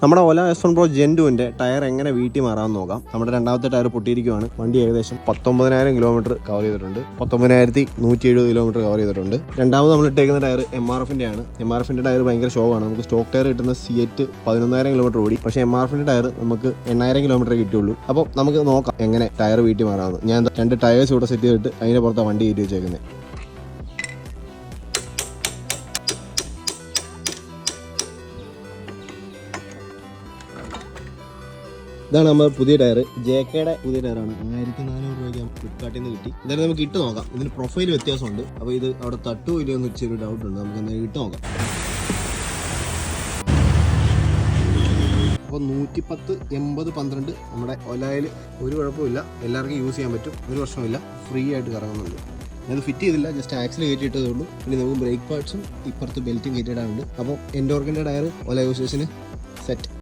നമ്മുടെ ഓല S1 Pro Gen 2 tyre എങ്ങനെ വീട്ടിൽ മാറാമെന്ന് നോക്കാം. നമ്മുടെ രണ്ടാമത്തെ ടയർ പൊട്ടിയിരിക്കുകയാണ്. വണ്ടി ഏകദേശം 19,000 കിലോമീറ്റർ കവർ ചെയ്തിട്ടുണ്ട്. 19,170 കിലോമീറ്റർ കവർ ചെയ്തിട്ടുണ്ട്. രണ്ടാമത് നമ്മൾ ഇട്ടേക്കുന്ന ടയർ MRFന്റെ ആണ്. MRFന്റെ ടയർ ഭയങ്കര ഷോക്കാണ്. നമുക്ക് സ്റ്റോക്ക് ടയർ കിട്ടുന്ന C8 11,000 കിലോമീറ്റർ ഓടി. പക്ഷേ MRFന്റെ ടയർ നമുക്ക് 8,000 കിലോമീറ്റർ കിട്ടുള്ളൂ. അപ്പോൾ നമുക്ക് നോക്കാം എങ്ങനെ ടയർ വീട്ടിൽ മാറാമെന്ന്. ഞാൻ 2 ടയേഴ്സ് ഇവിടെ സെറ്റ് ചെയ്തിട്ട് അതിൻ്റെ പുറത്താണ് വണ്ടി കയറ്റി വെച്ചേക്കുന്നത്. ഇതാണ് നമ്മൾ പുതിയ ടയർ. JKയുടെ പുതിയ ടയറാണ്. 1,400 രൂപയ്ക്ക് ഫ്ലിപ്കാർട്ടിൽ നിന്ന് കിട്ടി. എന്തായാലും നമുക്ക് ഇട്ട് നോക്കാം. ഇതിന് പ്രൊഫൈൽ വ്യത്യാസമുണ്ട്. അപ്പോൾ ഇത് അവിടെ തട്ടോ ഇല്ലയോ എന്ന് വെച്ചൊരു ഡൗട്ടുണ്ട്. നമുക്ക് എന്തായാലും ഇട്ട് നോക്കാം. അപ്പോൾ 110, 80, 12 നമ്മുടെ ഒലായിൽ ഒരു കുഴപ്പമില്ല. എല്ലാവർക്കും യൂസ് ചെയ്യാൻ പറ്റും. ഒരു പ്രശ്നമില്ല. ഫ്രീ ആയിട്ട് കറങ്ങുന്നുണ്ട്. ഞാനത് ഫിറ്റ് ചെയ്തില്ല, ജസ്റ്റ് ആക്സിൽ കയറ്റിയിട്ടതേ ഉള്ളൂ. പിന്നെ നമുക്ക് ബ്രേക്ക് പാർട്സും ഇപ്പുറത്ത് ബെൽറ്റും കയറ്റിയിടാനുണ്ട്. അപ്പോൾ എൻഡോർക്കിൻ്റെ ടയർ ഒല യൂസേഴ്സിന് സെറ്റ്.